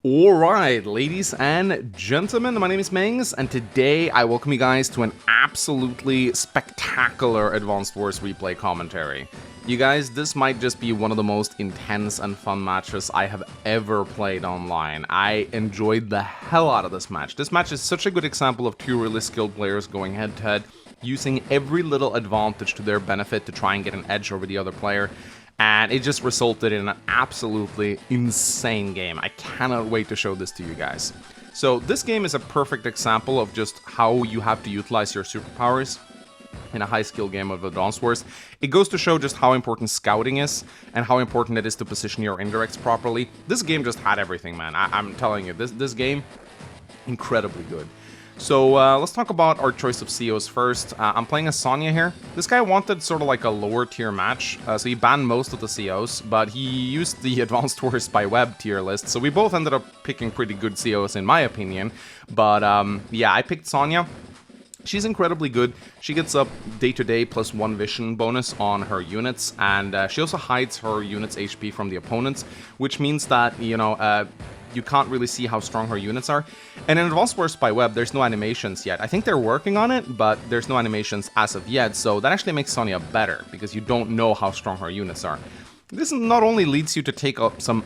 Alright, ladies and gentlemen, my name is Mangs, and today I welcome you guys to an absolutely spectacular Advanced Wars replay commentary. You guys, this might just be one of the most intense and fun matches I have ever played online. I enjoyed the hell out of this match. This match is such a good example of two really skilled players going head to head, using every little advantage to their benefit to try and get an edge over the other player. And it just resulted in an absolutely insane game. I cannot wait to show this to you guys. So this game is a perfect example of just how you have to utilize your superpowers in a high skill game of Advanced Wars. It goes to show just how important scouting is and how important it is to position your indirects properly. This game just had everything, man. I'm telling you, this game, incredibly good. So let's talk about our choice of COs first. I'm playing as Sonya here. This guy wanted sort of like a lower tier match, so he banned most of the COs, but he used the Advanced Wars by Web tier list, so we both ended up picking pretty good COs in my opinion. But yeah, I picked Sonya. She's incredibly good. She gets up day-to-day +1 vision bonus on her units, and she also hides her units' HP from the opponents, which means that, you know, you can't really see how strong her units are. And in Advanced Wars by Web, there's no animations yet. I think they're working on it, but there's no animations as of yet, so that actually makes Sonya better, because you don't know how strong her units are. This not only leads you to take up some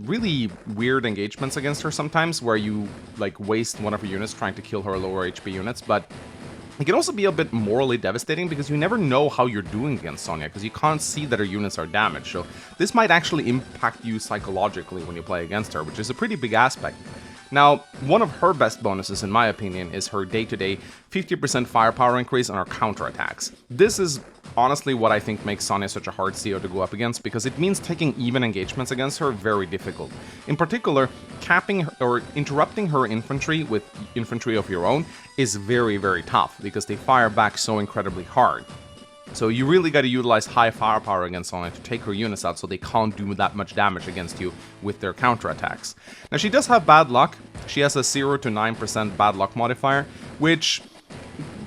really weird engagements against her sometimes, where you like waste one of her units trying to kill her lower HP units, but it can also be a bit morally devastating because you never know how you're doing against Sonya, because you can't see that her units are damaged. So this might actually impact you psychologically when you play against her, which is a pretty big aspect. Now, one of her best bonuses, in my opinion, is her day-to-day 50% firepower increase on her counterattacks. This is honestly what I think makes Sonya such a hard CO to go up against, because it means taking even engagements against her very difficult. In particular, capping or interrupting her infantry with infantry of your own is very, very tough, because they fire back so incredibly hard. So you really got to utilize high firepower against Sonya to take her units out so they can't do that much damage against you with their counterattacks. Now, she does have bad luck. She has a 0 to 9% bad luck modifier, which,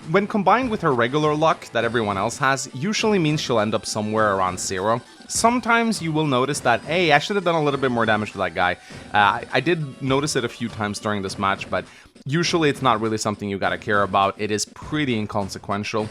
when combined with her regular luck that everyone else has, usually means she'll end up somewhere around 0. Sometimes you will notice that, hey, I should have done a little bit more damage to that guy. I did notice it a few times during this match, but usually it's not really something you gotta care about. It is pretty inconsequential.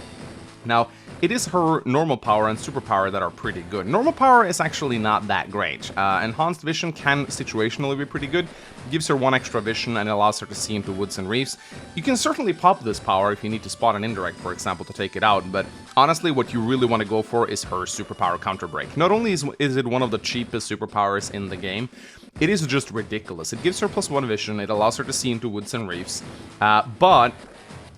Now, it is her normal power and superpower that are pretty good. Normal power is actually not that great. Enhanced vision can situationally be pretty good. It gives her 1 extra vision and allows her to see into woods and reefs. You can certainly pop this power if you need to spot an indirect, for example, to take it out, but honestly what you really want to go for is her superpower counter break. Not only is it one of the cheapest superpowers in the game, it is just ridiculous. It gives her +1 vision, it allows her to see into woods and reefs, but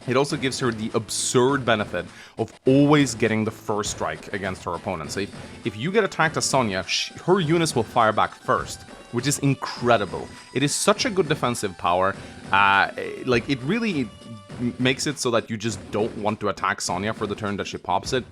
it also gives her the absurd benefit of always getting the first strike against her opponent. So if you get attacked as Sonya, her units will fire back first, which is incredible. It is such a good defensive power. Like, it really makes it so that you just don't want to attack Sonya for the turn that she pops it.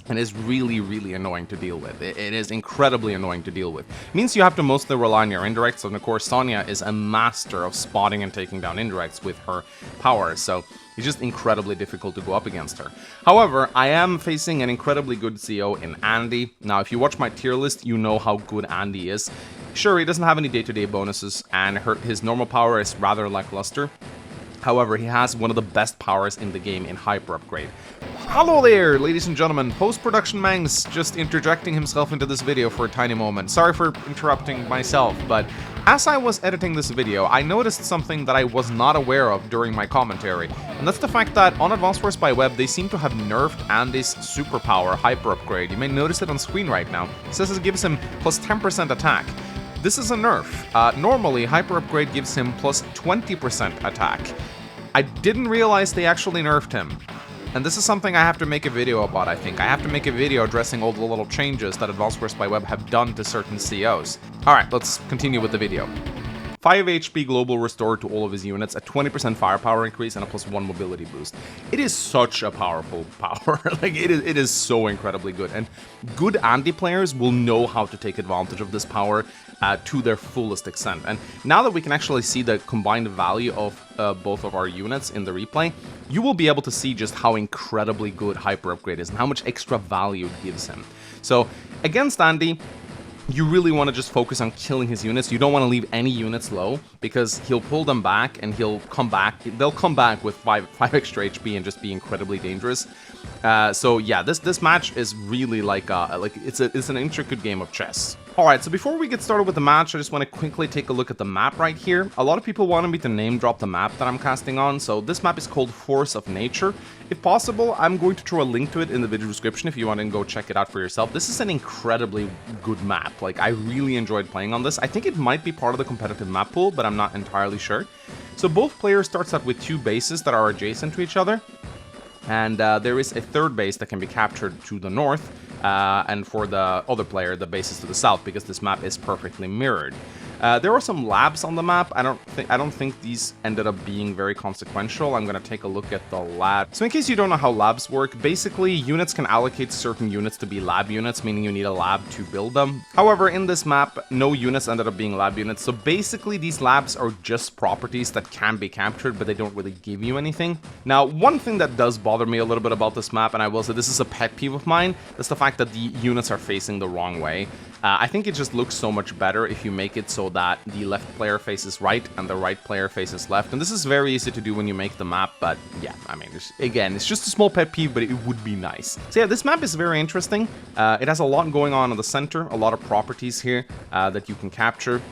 And is really, really annoying to deal with. It is incredibly annoying to deal with. It means you have to mostly rely on your indirects, and of course Sonya is a master of spotting and taking down indirects with her power, so it's just incredibly difficult to go up against her. However, I am facing an incredibly good CO in Andy. Now, if you watch my tier list, you know how good Andy is. Sure, he doesn't have any day-to-day bonuses, and his normal power is rather lackluster. However, he has one of the best powers in the game in Hyper Upgrade. Hello there, ladies and gentlemen. Post-production Mangs just interjecting himself into this video for a tiny moment. Sorry for interrupting myself, but as I was editing this video, I noticed something that I was not aware of during my commentary, and that's the fact that on Advanced Wars by Web, they seem to have nerfed Andy's superpower Hyper Upgrade. You may notice it on screen right now. It says it gives him +10% attack. This is a nerf. Normally, Hyper Upgrade gives him +20% attack. I didn't realize they actually nerfed him. And this is something I have to make a video about, I think. I have to make a video addressing all the little changes that Advanced Wars by Web have done to certain COs. Alright, let's continue with the video. 5 HP global restored to all of his units, a 20% firepower increase, and a +1 mobility boost. It is such a powerful power. Like, it is so incredibly good. And good Andy players will know how to take advantage of this power to their fullest extent. And now that we can actually see the combined value of both of our units in the replay, you will be able to see just how incredibly good Hyper Upgrade is and how much extra value it gives him. So against Andy, you really want to just focus on killing his units. You don't want to leave any units low, because he'll pull them back and he'll come back. They'll come back with 5 extra HP and just be incredibly dangerous. So yeah, this match is really like it's an intricate game of chess. Alright, so before we get started with the match, I just want to quickly take a look at the map right here. A lot of people wanted me to name drop the map that I'm casting on, so this map is called Force of Nature. If possible, I'm going to throw a link to it in the video description if you want to go check it out for yourself. This is an incredibly good map. Like, I really enjoyed playing on this. I think it might be part of the competitive map pool, but I'm not entirely sure. So both players starts out with 2 bases that are adjacent to each other. And there is a 3rd base that can be captured to the north, and for the other player, the base is to the south, because this map is perfectly mirrored. There are some labs on the map. I don't think these ended up being very consequential. I'm gonna take a look at the lab. So in case you don't know how labs work, basically units can allocate certain units to be lab units, meaning you need a lab to build them. However, in this map, no units ended up being lab units. So basically these labs are just properties that can be captured, but they don't really give you anything. Now, one thing that does bother me a little bit about this map, and I will say this is a pet peeve of mine, is the fact that the units are facing the wrong way. I think it just looks so much better if you make it so that the left player faces right and the right player faces left. And this is very easy to do when you make the map, but yeah, I mean, again, it's just a small pet peeve, but it would be nice. So yeah, this map is very interesting. It has a lot going on in the center, a lot of properties here that you can capture.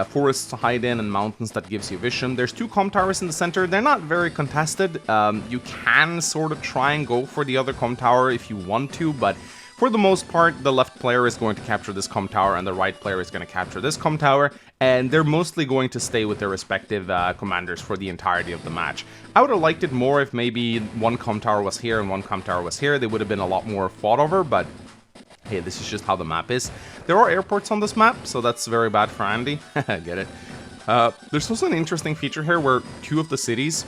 Forests to hide in and mountains that gives you vision. There's 2 comm towers in the center. They're not very contested. You can sort of try and go for the other comm tower if you want to, but for the most part, the left player is going to capture this comm tower and the right player is going to capture this comm tower, and they're mostly going to stay with their respective commanders for the entirety of the match. I would have liked it more if maybe one comm tower was here and one comm tower was here. They would have been a lot more fought over, but hey, this is just how the map is. There are airports on this map, so that's very bad for Andy. Get it? There's also an interesting feature here where 2 of the cities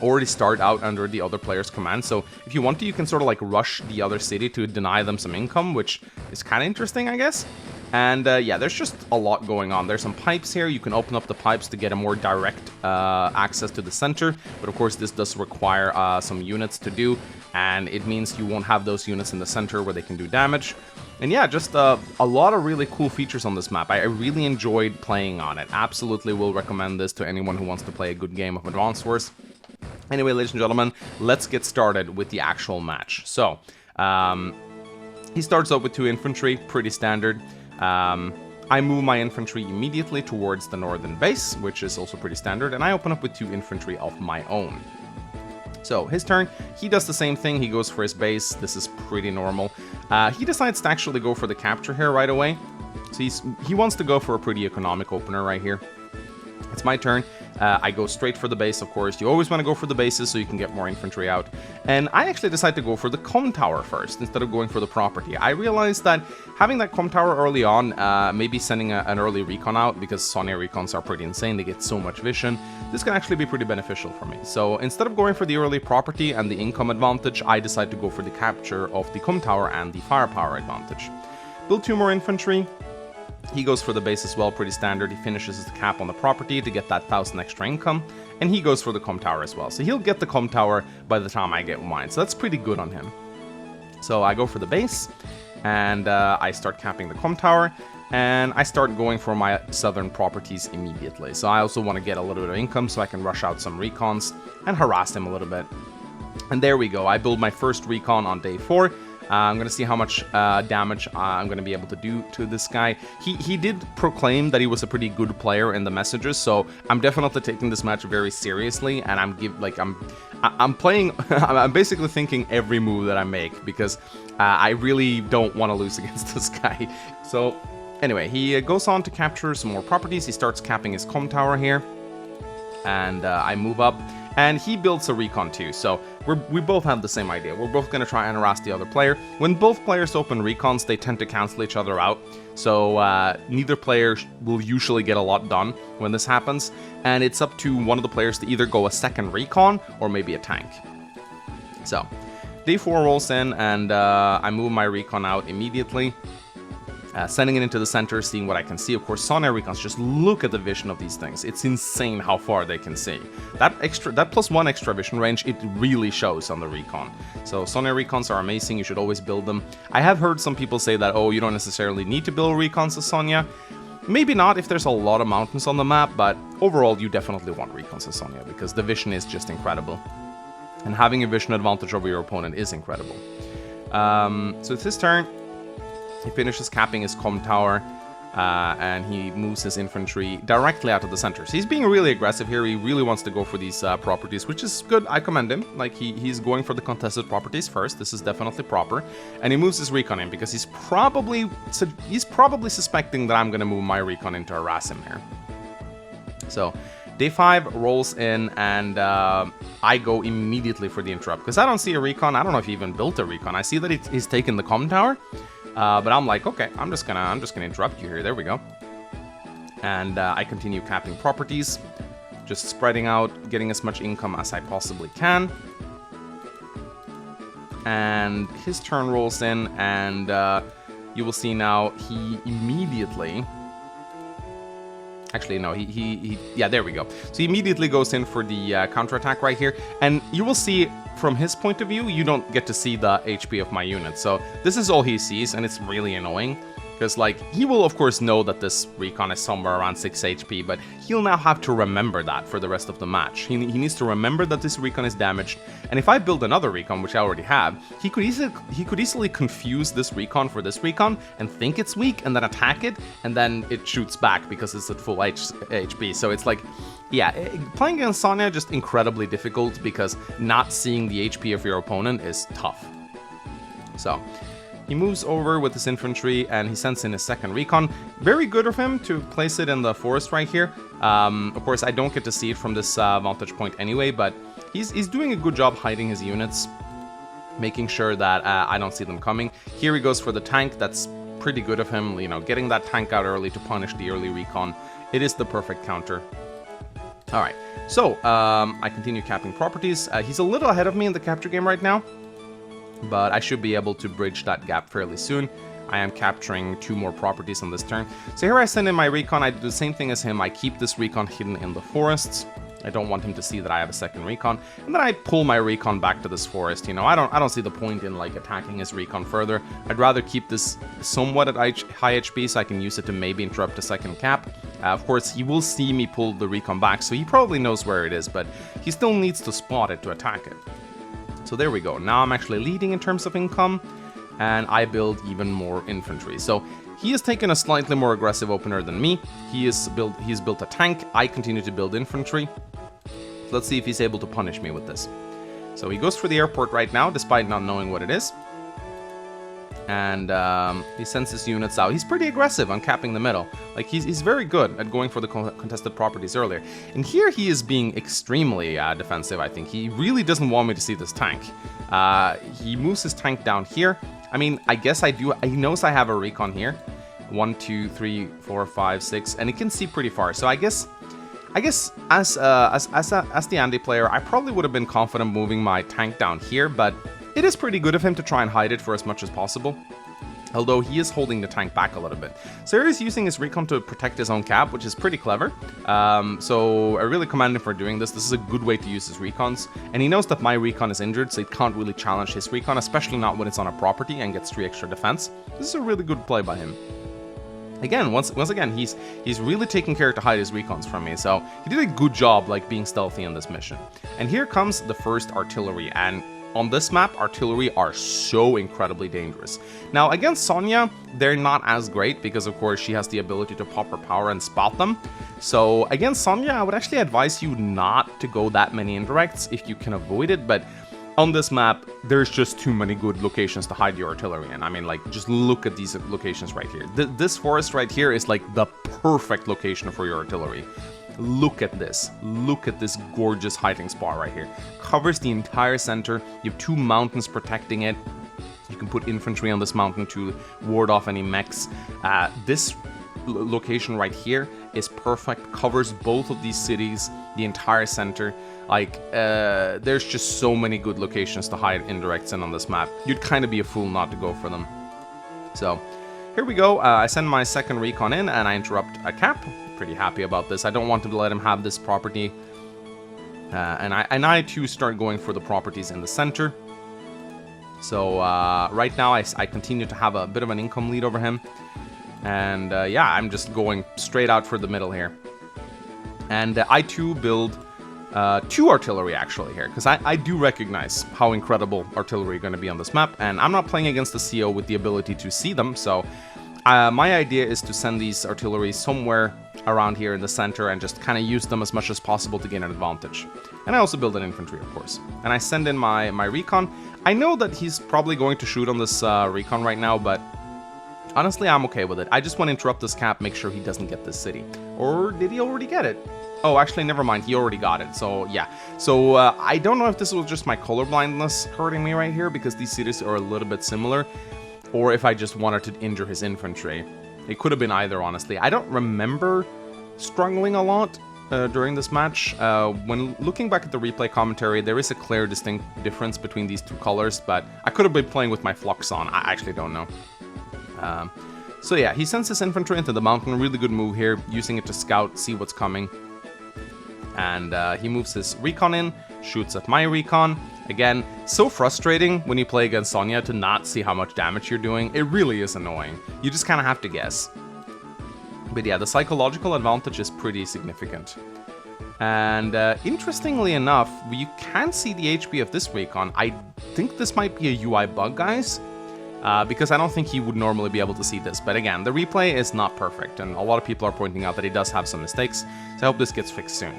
already start out under the other player's command, so if you want to, you can sort of like rush the other city to deny them some income, which is kind of interesting, I guess. And yeah, there's just a lot going on. There's some pipes here. You can open up the pipes to get a more direct access to the center, but of course this does require some units to do, and it means you won't have those units in the center where they can do damage. And yeah, just a lot of really cool features on this map. I really enjoyed playing on it. Absolutely will recommend this to anyone who wants to play a good game of Advance Wars. Anyway, ladies and gentlemen, let's get started with the actual match. So, he starts out with 2 infantry, pretty standard. I move my infantry immediately towards the northern base, which is also pretty standard, and I open up with 2 infantry of my own. So, his turn, he does the same thing, he goes for his base. This is pretty normal. He decides to actually go for the capture here right away. So he wants to go for a pretty economic opener right here. It's my turn. I go straight for the base, of course. You always want to go for the bases so you can get more infantry out. And I actually decide to go for the comm tower first instead of going for the property. I realized that having that comm tower early on, maybe sending an early recon out, because Sonya recons are pretty insane, they get so much vision, this can actually be pretty beneficial for me. So instead of going for the early property and the income advantage, I decide to go for the capture of the comm tower and the firepower advantage. Build 2 more infantry. He goes for the base as well, pretty standard. He finishes his cap on the property to get that 1,000 extra income, and he goes for the comm tower as well. So he'll get the comm tower by the time I get mine, so that's pretty good on him. So I go for the base, and I start capping the comm tower, and I start going for my southern properties immediately. So I also want to get a little bit of income so I can rush out some recons and harass him a little bit. And there we go. I build my first recon on day 4. I'm going to see how much damage I'm going to be able to do to this guy. He did proclaim that he was a pretty good player in the messages, so I'm definitely taking this match very seriously, and I'm playing. I'm basically thinking every move that I make, because I really don't want to lose against this guy. So anyway, he goes on to capture some more properties. He starts capping his comm tower here, and I move up. And he builds a recon too, so we both have the same idea. We're both going to try and harass the other player. When both players open recons, they tend to cancel each other out, so neither player will usually get a lot done when this happens, and it's up to one of the players to either go a second recon or maybe a tank. So, day 4 rolls in, and I move my recon out immediately. Sending it into the center, seeing what I can see. Of course, Sonya recons, just look at the vision of these things. It's insane how far they can see. That +1 extra vision range, it really shows on the recon. So Sonya recons are amazing, you should always build them. I have heard some people say that, oh, you don't necessarily need to build recons as Sonya. Maybe not if there's a lot of mountains on the map, but overall you definitely want recons as Sonya, because the vision is just incredible. And having a vision advantage over your opponent is incredible. So it's his turn. He finishes capping his comm tower, and he moves his infantry directly out of the center. So he's being really aggressive here. He really wants to go for these properties, which is good. I commend him. Like, he's going for the contested properties first. This is definitely proper. And he moves his recon in because he's probably suspecting that I'm going to move my recon in to harass him here. So day 5 rolls in, and I go immediately for the interrupt because I don't see a recon. I don't know if he even built a recon. I see that he's taken the comm tower. But I'm like, okay, I'm just gonna interrupt you here. There we go. And I continue capping properties, just spreading out, getting as much income as I possibly can. And his turn rolls in, and you will see now he immediately. Actually, no, yeah, there we go. So he immediately goes in for the counterattack right here, and you will see from his point of view, you don't get to see the HP of my unit. So this is all he sees, and it's really annoying. Because, like, he will, of course, know that this recon is somewhere around 6 HP, but he'll now have to remember that for the rest of the match. He needs to remember that this recon is damaged, and if I build another recon, which I already have, he could easily confuse this recon for this recon, and think it's weak, and then attack it, and then it shoots back because it's at full HP. So it's like, yeah, playing against Sonya just incredibly difficult, because not seeing the HP of your opponent is tough. So he moves over with his infantry, and he sends in his second recon. Very good of him to place it in the forest right here. Of course, I don't get to see it from this vantage point anyway, but he's doing a good job hiding his units, making sure that I don't see them coming. Here he goes for the tank. That's pretty good of him, you know, getting that tank out early to punish the early recon. It is the perfect counter. All right, so I continue capping properties. He's a little ahead of me in the capture game right now, but I should be able to bridge that gap fairly soon. I am capturing 2 more properties on this turn. So here I send in my recon. I do the same thing as him. I keep this recon hidden in the forests. I don't want him to see that I have a second recon. And then I pull my recon back to this forest. You know, I don't see the point in, like, attacking his recon further. I'd rather keep this somewhat at high HP so I can use it to maybe interrupt a second cap. Of course, he will see me pull the recon back, so he probably knows where it is, but he still needs to spot it to attack it. So there we go. Now I'm actually leading in terms of income, and I build even more infantry. So he has taken a slightly more aggressive opener than me. He's built a tank. I continue to build infantry. Let's see if he's able to punish me with this. So he goes for the airport right now, despite not knowing what it is. And he sends his units out. He's pretty aggressive on capping the middle. Like, he's very good at going for the contested properties earlier. And here he is being extremely defensive, I think. He really doesn't want me to see this tank. He moves his tank down here. I mean, I guess I do. He knows I have a recon here. 1, 2, 3, 4, 5, 6, and it can see pretty far. So I guess as the Andy player, I probably would have been confident moving my tank down here, but it is pretty good of him to try and hide it for as much as possible, although he is holding the tank back a little bit. So he's using his recon to protect his own cap, which is pretty clever. So I really commend him for doing this. This is a good way to use his recons, and he knows that my recon is injured, so it can't really challenge his recon, especially not when it's on a property and gets 3 extra defense. This is a really good play by him. Again, once again, he's really taking care to hide his recons from me, so he did a good job, like, being stealthy in this mission. And here comes the first artillery, and on this map, artillery are so incredibly dangerous. Now, against Sonya, they're not as great because, of course, she has the ability to pop her power and spot them. So against Sonya, I would actually advise you not to go that many indirects if you can avoid it, but on this map, there's just too many good locations to hide your artillery in. I mean, like, just look at these locations right here. This forest right here is, like, the perfect location for your artillery. Look at this. Look at this gorgeous hiding spot right here. Covers the entire center. You have 2 mountains protecting it. You can put infantry on this mountain to ward off any mechs. This location right here is perfect. Covers both of these cities, the entire center. Like, there's just so many good locations to hide indirects in on this map. You'd kind of be a fool not to go for them. So here we go. I send my second recon in, and I interrupt a cap. Pretty happy about this. I don't want to let him have this property. And I too start going for the properties in the center. So right now I continue to have a bit of an income lead over him. And yeah, I'm just going straight out for the middle here. And I too build 2 artillery actually here, because I do recognize how incredible artillery are going to be on this map. And I'm not playing against the CO with the ability to see them, so my idea is to send these artillery somewhere around here in the center and just kind of use them as much as possible to gain an advantage. And I also build an infantry, of course. And I send in my recon. I know that he's probably going to shoot on this recon right now, but honestly, I'm okay with it. I just want to interrupt this cap, make sure he doesn't get this city. Or did he already get it? Oh, actually, never mind. He already got it. So, yeah. So, I don't know if this was just my colorblindness hurting me right here, because these cities are a little bit similar, or if I just wanted to injure his infantry. It could have been either, honestly. I don't remember struggling a lot during this match. When looking back at the replay commentary, there is a clear, distinct difference between these 2 colors, but I could have been playing with my flux on. I actually don't know. So yeah, he sends his infantry into the mountain. Really good move here, using it to scout, see what's coming. And he moves his recon in, shoots at my recon. Again, so frustrating when you play against Sonya to not see how much damage you're doing. It really is annoying. You just kind of have to guess. But yeah, the psychological advantage is pretty significant. And interestingly enough, you can see the HP of this recon. I think this might be a UI bug, guys. Because I don't think he would normally be able to see this. But again, the replay is not perfect, and a lot of people are pointing out that he does have some mistakes, so I hope this gets fixed soon.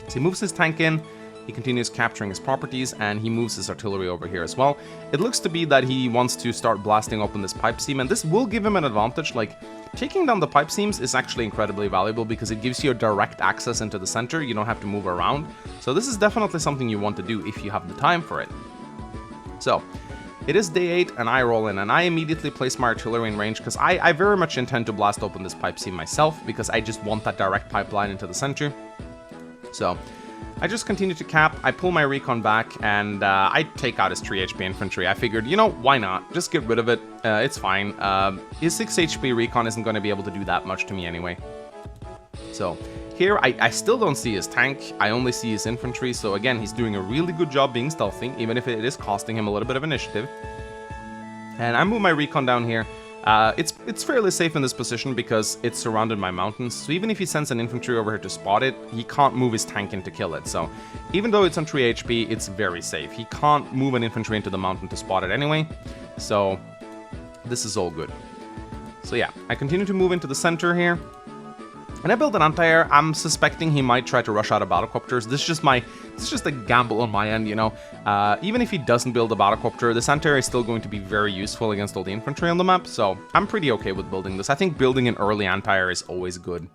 So he moves his tank in, he continues capturing his properties, and he moves his artillery over here as well. It looks to be that he wants to start blasting open this pipe seam, and this will give him an advantage. Like, taking down the pipe seams is actually incredibly valuable because it gives you a direct access into the center. You don't have to move around. So this is definitely something you want to do if you have the time for it. So it is day 8, and I roll in, and I immediately place my artillery in range because I very much intend to blast open this pipe seam myself, because I just want that direct pipeline into the center. So I just continue to cap, I pull my recon back, and I take out his 3 HP infantry. I figured, you know, why not? Just get rid of it, it's fine. His 6 HP recon isn't going to be able to do that much to me anyway. So here, I still don't see his tank, I only see his infantry, so again, he's doing a really good job being stealthy, even if it is costing him a little bit of initiative. And I move my recon down here. It's fairly safe in this position because it's surrounded by mountains, so even if he sends an infantry over here to spot it, he can't move his tank in to kill it. So even though it's on 3 HP, it's very safe. He can't move an infantry into the mountain to spot it anyway, so this is all good. So yeah, I continue to move into the center here. And I build an anti-air. I'm suspecting he might try to rush out of battlecopters. This is just a gamble on my end, you know. Even if he doesn't build a battlecopter, this anti-air is still going to be very useful against all the infantry on the map, so I'm pretty okay with building this. I think building an early anti-air is always good.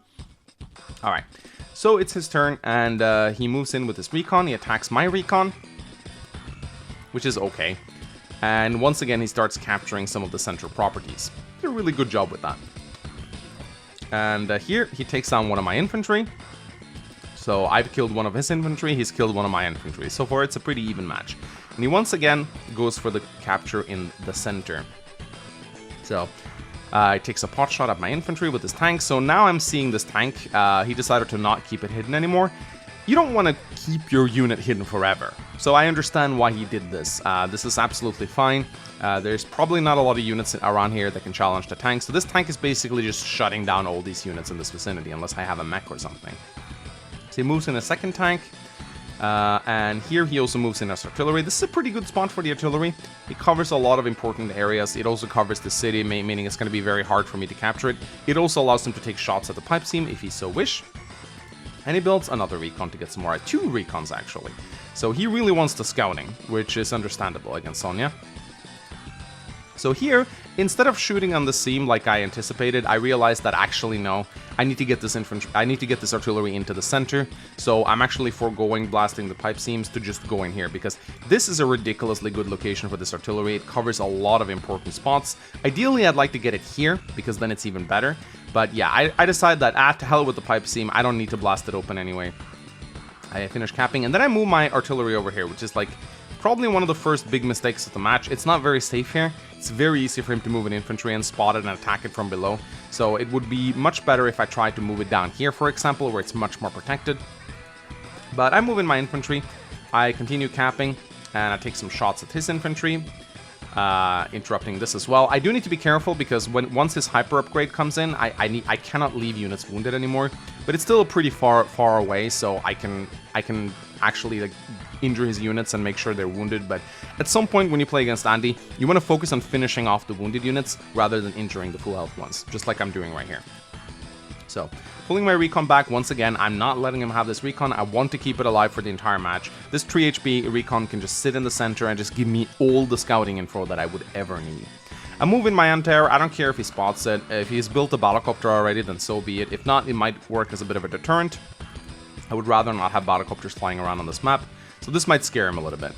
Alright, so it's his turn, and he moves in with his recon. He attacks my recon, which is okay. And once again, he starts capturing some of the central properties. Did a really good job with that. And here, he takes down one of my infantry. So I've killed one of his infantry, he's killed one of my infantry. So far, it's a pretty even match. And he once again goes for the capture in the center. So he takes a pot shot at my infantry with his tank. So now I'm seeing this tank. He decided to not keep it hidden anymore. You don't want to keep your unit hidden forever. So I understand why he did this. This is absolutely fine. There's probably not a lot of units around here that can challenge the tank. So this tank is basically just shutting down all these units in this vicinity, unless I have a mech or something. So he moves in a second tank. And here he also moves in his artillery. This is a pretty good spot for the artillery. It covers a lot of important areas. It also covers the city, meaning it's going to be very hard for me to capture it. It also allows him to take shots at the pipe seam if he so wish. And he builds another recon to get some more. 2 recons, actually. So he really wants the scouting, which is understandable against Sonya. So here, instead of shooting on the seam like I anticipated, I realized that actually no, I need to get this artillery into the center. So I'm actually foregoing blasting the pipe seams to just go in here, because this is a ridiculously good location for this artillery. It covers a lot of important spots. Ideally, I'd like to get it here, because then it's even better. But yeah, I decided that, to hell with the pipe seam, I don't need to blast it open anyway. I finish capping, and then I move my artillery over here, which is like probably one of the first big mistakes of the match. It's not very safe here. It's very easy for him to move an infantry and spot it and attack it from below. So it would be much better if I tried to move it down here, for example, where it's much more protected. But I'm moving my infantry. I continue capping, and I take some shots at his infantry, interrupting this as well. I do need to be careful because once his hyper upgrade comes in, I cannot leave units wounded anymore. But it's still pretty far away, so I can actually like injure his units and make sure they're wounded. But at some point when you play against Andy, you want to focus on finishing off the wounded units rather than injuring the full health ones, just like I'm doing right here. So, pulling my recon back once again. I'm not letting him have this recon. I want to keep it alive for the entire match. This 3 HP recon can just sit in the center and just give me all the scouting info that I would ever need. I'm moving my anti-air. I don't care if he spots it. If he's built a battlecopter already, then so be it. If not, it might work as a bit of a deterrent. I would rather not have battlecopters flying around on this map, so this might scare him a little bit.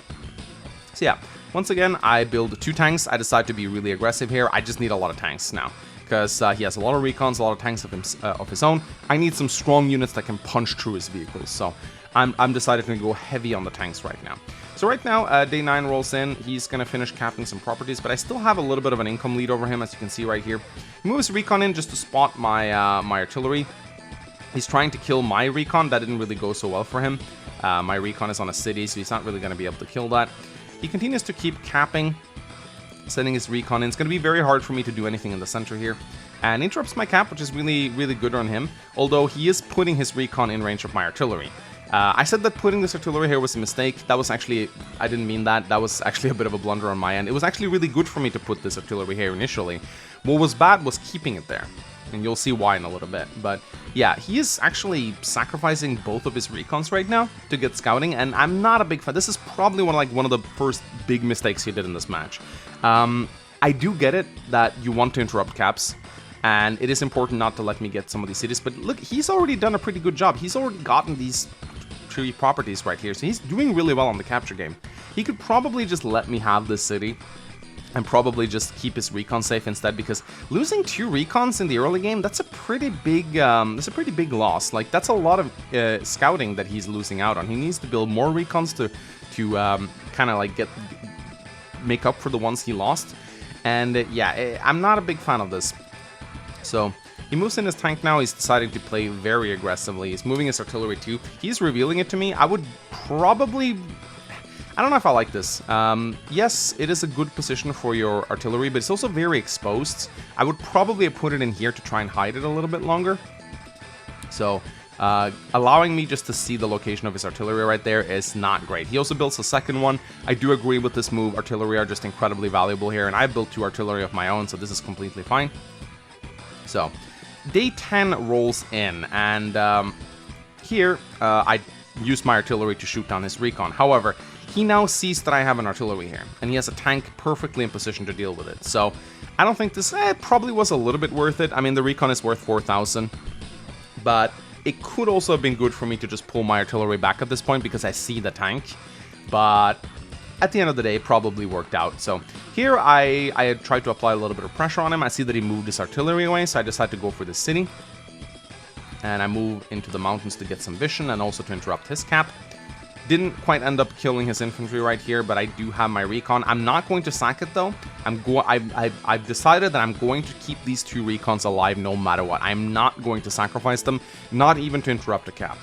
So yeah, once again, I build 2 tanks. I decide to be really aggressive here. I just need a lot of tanks now, because he has a lot of recons, a lot of tanks of his own. I need some strong units that can punch through his vehicles, so I'm decided to go heavy on the tanks right now. So right now, day 9 rolls in. He's going to finish capping some properties, but I still have a little bit of an income lead over him, as you can see right here. He moves recon in just to spot my my artillery. He's trying to kill my recon. That didn't really go so well for him. My recon is on a city, so he's not really going to be able to kill that. He continues to keep capping, sending his recon in. It's going to be very hard for me to do anything in the center here. And interrupts my cap, which is really, really good on him. Although he is putting his recon in range of my artillery. I said that putting this artillery here was a mistake. That was actually, I didn't mean that. That was actually a bit of a blunder on my end. It was actually really good for me to put this artillery here initially. What was bad was keeping it there. And you'll see why in a little bit. But yeah, he is actually sacrificing both of his recons right now to get scouting, and I'm not a big fan. This is probably one of the first big mistakes he did in this match. I do get it that you want to interrupt caps, and it is important not to let me get some of these cities, but look, he's already done a pretty good job. He's already gotten these 3 properties right here, so he's doing really well on the capture game. He could probably just let me have this city and probably just keep his recon safe instead, because losing 2 recons in the early game, that's a pretty big loss. Like, that's a lot of scouting that he's losing out on. He needs to build more recons to kind of like make up for the ones he lost. And yeah, I'm not a big fan of this. So he moves in his tank now. He's deciding to play very aggressively. He's moving his artillery too. He's revealing it to me. I would probably, I don't know if I like this. Yes, it is a good position for your artillery, but it's also very exposed. I would probably put it in here to try and hide it a little bit longer. So, allowing me just to see the location of his artillery right there is not great. He also builds a second one. I do agree with this move. Artillery are just incredibly valuable here, and I built 2 artillery of my own, so this is completely fine. So, day 10 rolls in, and here I use my artillery to shoot down his recon. However, he now sees that I have an artillery here, and he has a tank perfectly in position to deal with it. So, I don't think this probably was a little bit worth it. I mean, the recon is worth 4,000, but it could also have been good for me to just pull my artillery back at this point because I see the tank. But at the end of the day, it probably worked out. So here I tried to apply a little bit of pressure on him. I see that he moved his artillery away, so I decided to go for the city. And I move into the mountains to get some vision and also to interrupt his cap. Didn't quite end up killing his infantry right here, but I do have my recon. I'm not going to sack it though. I've decided that I'm going to keep these 2 recons alive no matter what. I'm not going to sacrifice them, not even to interrupt a cap.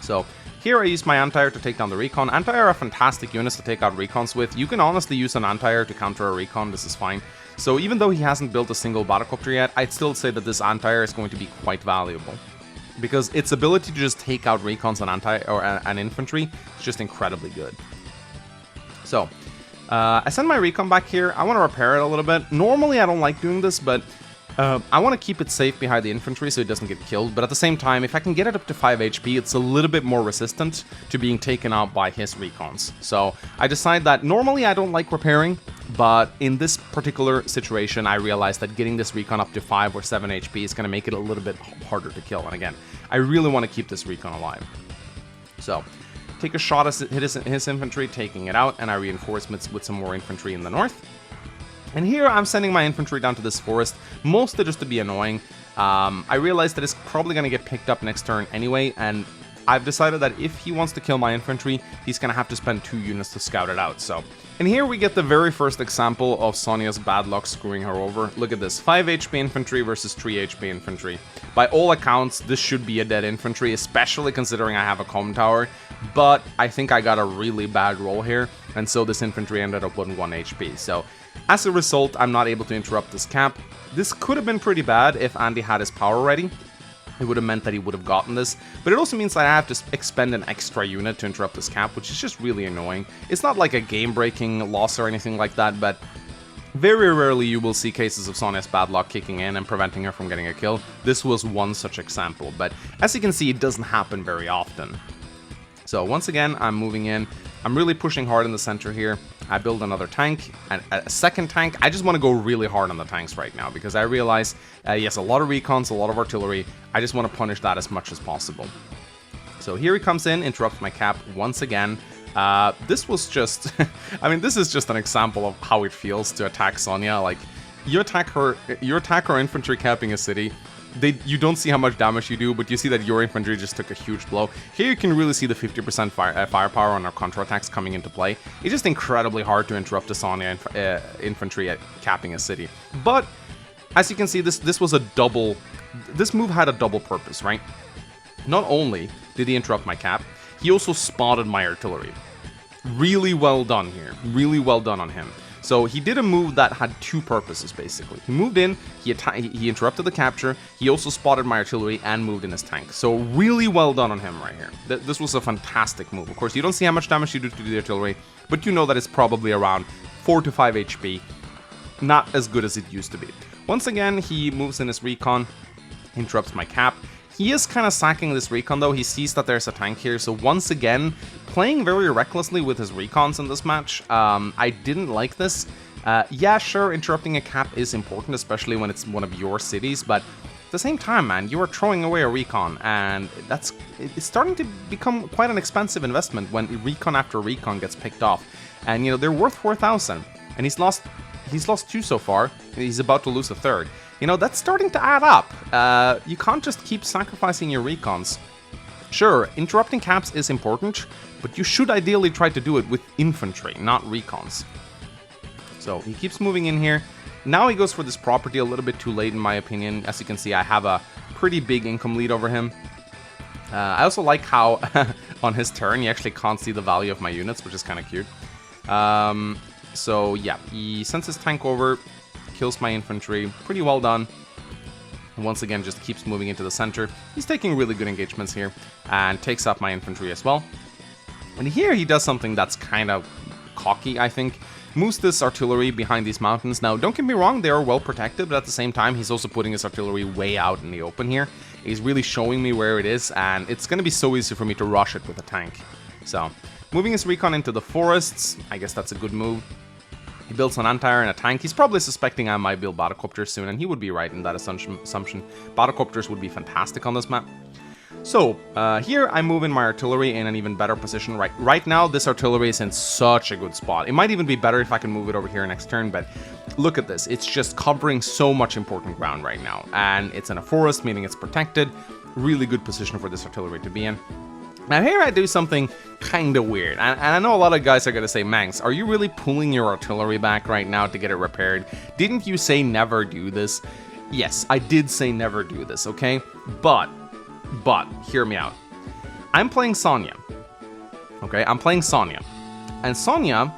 So here I use my anti-air to take down the recon. Anti-air are fantastic units to take out recons with. You can honestly use an anti-air to counter a recon. This is fine. So even though he hasn't built a single battlecopter yet, I'd still say that this anti-air is going to be quite valuable, because its ability to just take out recons and an infantry is just incredibly good. So, I send my recon back here. I want to repair it a little bit. Normally, I don't like doing this, but I want to keep it safe behind the infantry so it doesn't get killed. But at the same time, if I can get it up to 5 HP, it's a little bit more resistant to being taken out by his recons. So, I decide that normally I don't like repairing, but in this particular situation, I realized that getting this recon up to 5 or 7 HP is going to make it a little bit harder to kill. And again, I really want to keep this recon alive. So, take a shot at his infantry, taking it out, and I reinforce with some more infantry in the north. And here I'm sending my infantry down to this forest, mostly just to be annoying. I realized that it's probably going to get picked up next turn anyway, and I've decided that if he wants to kill my infantry, he's gonna have to spend 2 units to scout it out, so. And here we get the very first example of Sonya's bad luck screwing her over. Look at this, 5 HP infantry versus 3 HP infantry. By all accounts, this should be a dead infantry, especially considering I have a comm tower, but I think I got a really bad roll here, and so this infantry ended up with 1 HP, so. As a result, I'm not able to interrupt this cap. This could have been pretty bad if Andy had his power ready. It would have meant that he would have gotten this, but it also means that I have to expend an extra unit to interrupt this cap, which is just really annoying. It's not like a game-breaking loss or anything like that, but very rarely you will see cases of Sonya's bad luck kicking in and preventing her from getting a kill. This was one such example, but as you can see, it doesn't happen very often. So once again, I'm moving in. I'm really pushing hard in the center here. I build another tank, and a second tank. I just want to go really hard on the tanks right now, because I realize, yes, a lot of recons, a lot of artillery. I just want to punish that as much as possible. So here he comes in, interrupts my cap once again. This was just, I mean, this is just an example of how it feels to attack Sonya. Like, you attack her infantry capping a city. You don't see how much damage you do, but you see that your infantry just took a huge blow. Here you can really see the 50% firepower on our counterattacks coming into play. It's just incredibly hard to interrupt the Sonya infantry at capping a city. But, as you can see, this was a double... This move had a double purpose, right? Not only did he interrupt my cap, he also spotted my artillery. Really well done here. Really well done on him. So he did a move that had 2 purposes, basically. He moved in, he interrupted the capture, he also spotted my artillery and moved in his tank. So really well done on him right here. This was a fantastic move. Of course, you don't see how much damage you do to the artillery, but you know that it's probably around 4 to 5 HP. Not as good as it used to be. Once again, he moves in his recon, interrupts my cap. He is kind of sacking this recon though, he sees that there's a tank here, so once again, playing very recklessly with his recons in this match. I didn't like this. Yeah, sure, interrupting a cap is important, especially when it's one of your cities, but at the same time, man, you are throwing away a recon, and it's starting to become quite an expensive investment when recon after recon gets picked off. And, you know, they're worth 4,000, and he's lost 2 so far, and he's about to lose a third. You know, that's starting to add up. You can't just keep sacrificing your recons. Sure, interrupting caps is important, but you should ideally try to do it with infantry, not recons. So he keeps moving in here. Now he goes for this property a little bit too late, in my opinion. As you can see, I have a pretty big income lead over him. I also like how on his turn, you actually can't see the value of my units, which is kind of cute. So yeah, he sends his tank over, kills my infantry, pretty well done. Once again, just keeps moving into the center. He's taking really good engagements here, and takes up my infantry as well. And here he does something that's kind of cocky, I think. Moves this artillery behind these mountains. Now, don't get me wrong, they are well protected, but at the same time, he's also putting his artillery way out in the open here. He's really showing me where it is, and it's going to be so easy for me to rush it with a tank. So, moving his recon into the forests, I guess that's a good move. He builds an anti-air and a tank. He's probably suspecting I might build battlecopters soon, and he would be right in that assumption. Battlecopters would be fantastic on this map. So, here I move in my artillery in an even better position. Right now, this artillery is in such a good spot. It might even be better if I can move it over here next turn, but look at this. It's just covering so much important ground right now. And it's in a forest, meaning it's protected. Really good position for this artillery to be in. Now here I do something kind of weird, and I know a lot of guys are going to say, Mangs, are you really pulling your artillery back right now to get it repaired? Didn't you say never do this? Yes, I did say never do this, okay? But, hear me out. I'm playing Sonya, okay? I'm playing Sonya, and Sonya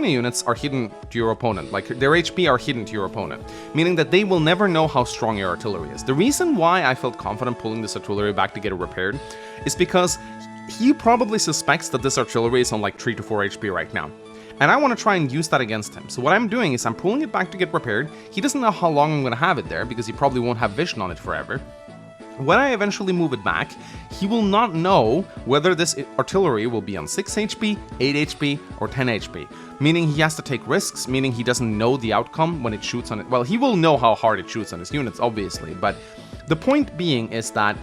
units are hidden to your opponent, like their HP are hidden to your opponent, meaning that they will never know how strong your artillery is. The reason why I felt confident pulling this artillery back to get it repaired is because he probably suspects that this artillery is on like 3 to 4 HP right now. And I want to try and use that against him. So what I'm doing is I'm pulling it back to get repaired. He doesn't know how long I'm going to have it there because he probably won't have vision on it forever. When I eventually move it back, he will not know whether this artillery will be on 6 HP, 8 HP, or 10 HP. Meaning he has to take risks, meaning he doesn't know the outcome when it shoots on it. Well, he will know how hard it shoots on his units, obviously, but the point being is that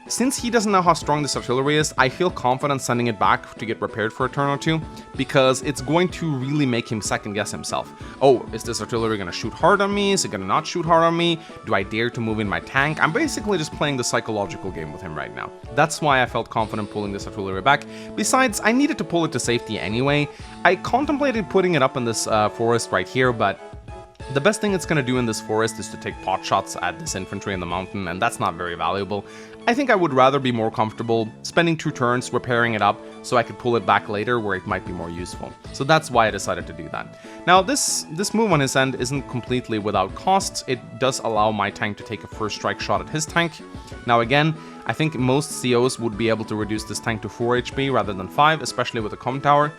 Since he doesn't know how strong this artillery is, I feel confident sending it back to get repaired for a turn or two, because it's going to really make him second guess himself. Oh, is this artillery going to shoot hard on me? Is it going to not shoot hard on me? Do I dare to move in my tank? I'm basically just playing the psychological game with him right now. That's why I felt confident pulling this artillery back. Besides, I needed to pull it to safety anyway. I contemplated putting it up in this forest right here, but the best thing it's going to do in this forest is to take pot shots at this infantry in the mountain, and that's not very valuable. I think I would rather be more comfortable spending 2 turns repairing it up so I could pull it back later where it might be more useful. So that's why I decided to do that. Now this move on his end isn't completely without costs. It does allow my tank to take a first strike shot at his tank. Now again, I think most COs would be able to reduce this tank to 4 HP rather than 5, especially with a comm tower.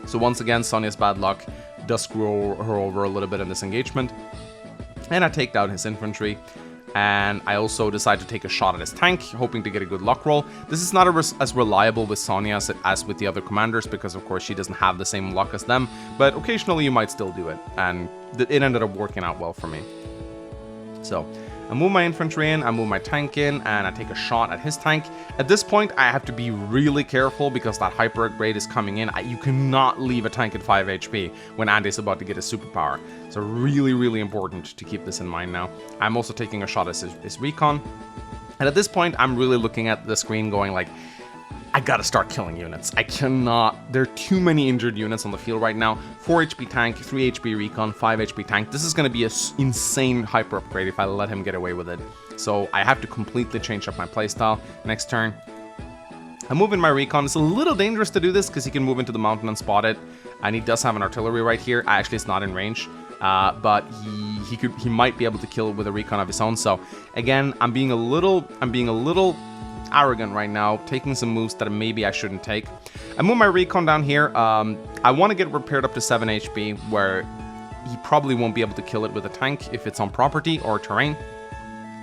So once again, Sonya's bad luck does screw her over a little bit in this engagement. And I take down his infantry. And I also decide to take a shot at his tank, hoping to get a good luck roll. This is not as reliable with Sonya as with the other commanders, because of course she doesn't have the same luck as them. But occasionally you might still do it. And it ended up working out well for me. So I move my infantry in, I move my tank in, and I take a shot at his tank. At this point, I have to be really careful because that hyper upgrade is coming in. You cannot leave a tank at 5 HP when Andy's about to get his superpower. So really, really important to keep this in mind now. I'm also taking a shot at his recon. And at this point, I'm really looking at the screen going like, I gotta start killing units. I cannot. There are too many injured units on the field right now. 4 HP tank, 3 HP recon, 5 HP tank. This is gonna be an insane hyper upgrade if I let him get away with it. So I have to completely change up my playstyle next turn. I'm moving my recon. It's a little dangerous to do this because he can move into the mountain and spot it. And he does have an artillery right here. Actually, it's not in range. But he might be able to kill it with a recon of his own. So again, I'm being a little arrogant right now, taking some moves that maybe I shouldn't take. I move my recon down here. I want to get repaired up to 7 HP, where he probably won't be able to kill it with a tank if it's on property or terrain.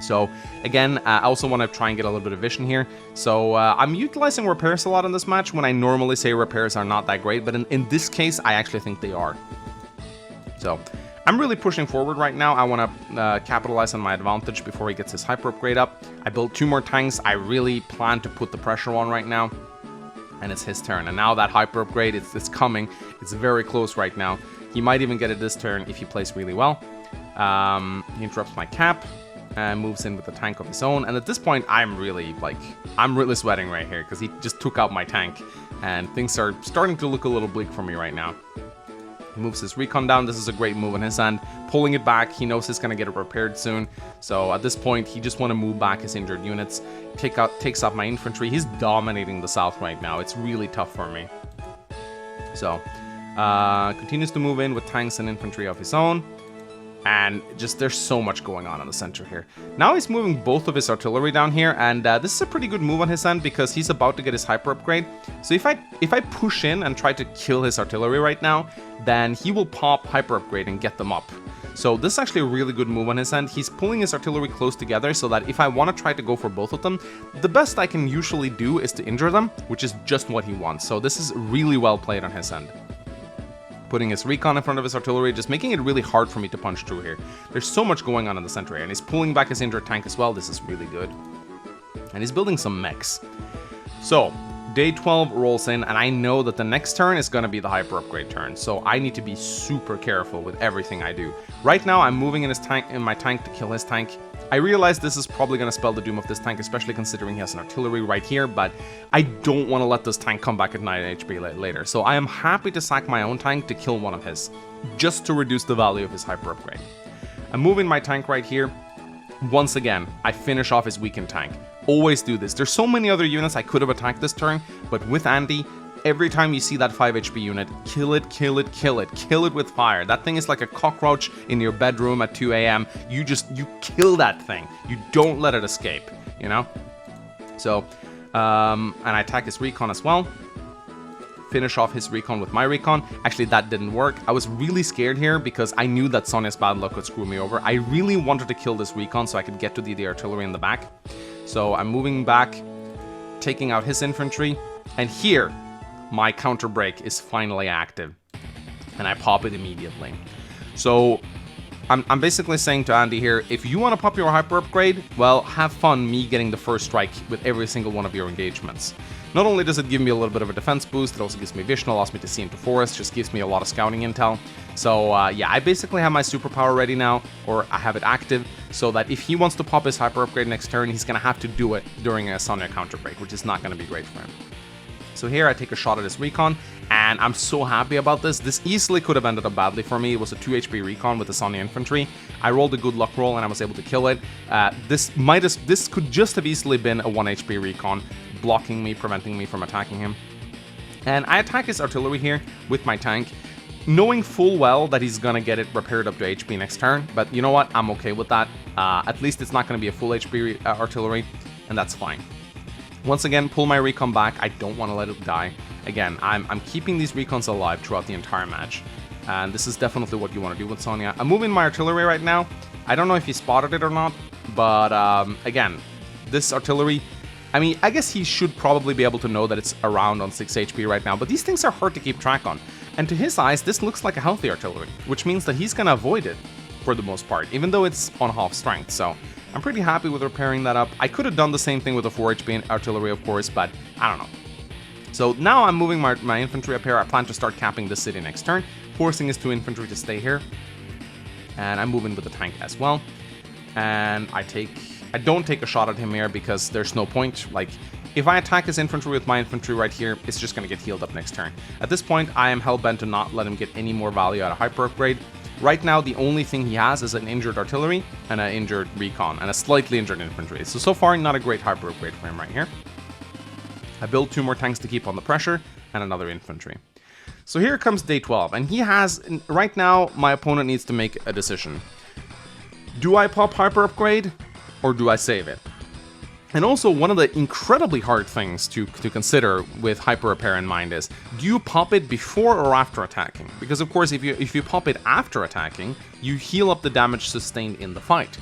So again, I also want to try and get a little bit of vision here. So I'm utilizing repairs a lot in this match when I normally say repairs are not that great, but in this case, I actually think they are. So I'm really pushing forward right now. I want to capitalize on my advantage before he gets his hyper upgrade up. I built 2 more tanks. I really plan to put the pressure on right now. And it's his turn. And now that hyper upgrade, it's coming. It's very close right now. He might even get it this turn if he plays really well. He interrupts my cap and moves in with a tank of his own. And at this point, I'm really sweating right here because he just took out my tank. And things are starting to look a little bleak for me right now. He moves his recon down. This is a great move on his end. Pulling it back, he knows he's going to get it repaired soon. So at this point, he just want to move back his injured units. Takes out my infantry. He's dominating the south right now. It's really tough for me. So, continues to move in with tanks and infantry of his own. And just, there's so much going on in the center here. Now he's moving both of his artillery down here, and this is a pretty good move on his end because he's about to get his hyper upgrade. So if I push in and try to kill his artillery right now, then he will pop hyper upgrade and get them up. So this is actually a really good move on his end. He's pulling his artillery close together so that if I want to try to go for both of them, the best I can usually do is to injure them, which is just what he wants. So this is really well played on his end. Putting his recon in front of his artillery, just making it really hard for me to punch through here. There's so much going on in the center here, and he's pulling back his injured tank as well. This is really good. And he's building some mechs. So, day 12 rolls in, and I know that the next turn is going to be the hyper upgrade turn, so I need to be super careful with everything I do. Right now, I'm moving in my tank to kill his tank. I realize this is probably going to spell the doom of this tank, especially considering he has an artillery right here, but I don't want to let this tank come back at 9 HP later. So I am happy to sack my own tank to kill one of his, just to reduce the value of his hyper upgrade. I'm moving my tank right here. Once again, I finish off his weakened tank. Always do this. There's so many other units I could have attacked this turn, but with Andy, every time you see that 5 HP unit, kill it, kill it, kill it. Kill it with fire. That thing is like a cockroach in your bedroom at 2 AM. You kill that thing. You don't let it escape, you know? So, and I attack his recon as well. Finish off his recon with my recon. Actually, that didn't work. I was really scared here because I knew that Sonya's bad luck could screw me over. I really wanted to kill this recon so I could get to the artillery in the back. So I'm moving back, taking out his infantry, and here, my counter break is finally active, and I pop it immediately. So I'm basically saying to Andy here, if you want to pop your hyper upgrade, well, have fun me getting the first strike with every single one of your engagements. Not only does it give me a little bit of a defense boost, it also gives me vision, allows me to see into forest, just gives me a lot of scouting intel. So yeah, I basically have my superpower ready now, or I have it active, so that if he wants to pop his hyper upgrade next turn, he's going to have to do it during a Sonya counter break, which is not going to be great for him. So here I take a shot at his recon, and I'm so happy about this. This easily could have ended up badly for me. It was a 2 HP recon with the Sonya infantry. I rolled a good luck roll and I was able to kill it. This could just have easily been a 1 HP recon, blocking me, preventing me from attacking him. And I attack his artillery here with my tank, knowing full well that he's gonna get it repaired up to HP next turn. But you know what? I'm okay with that. At least it's not gonna be a full HP artillery, and that's fine. Once again, pull my recon back. I don't want to let it die. Again, I'm keeping these recons alive throughout the entire match. And this is definitely what you want to do with Sonya. I'm moving my artillery right now. I don't know if he spotted it or not, but again, this artillery, I mean, I guess he should probably be able to know that it's around on 6 HP right now, but these things are hard to keep track on. And to his eyes, this looks like a healthy artillery, which means that he's going to avoid it for the most part, even though it's on half strength. So I'm pretty happy with repairing that up. I could have done the same thing with a 4 HP artillery, of course, but I don't know. So now I'm moving my infantry up here. I plan to start capping this city next turn, forcing his 2 infantry to stay here. And I'm moving with the tank as well. And I don't take a shot at him here because there's no point. Like, if I attack his infantry with my infantry right here, it's just going to get healed up next turn. At this point, I am hell-bent to not let him get any more value out of hyper upgrade. Right now, the only thing he has is an injured artillery and an injured recon and a slightly injured infantry. So far, not a great hyper upgrade for him right here. I build 2 more tanks to keep on the pressure and another infantry. So here comes day 12, and he has, right now, my opponent needs to make a decision. Do I pop hyper upgrade or do I save it? And also, one of the incredibly hard things to consider with hyper repair in mind is, do you pop it before or after attacking? Because of course, if you pop it after attacking, you heal up the damage sustained in the fight.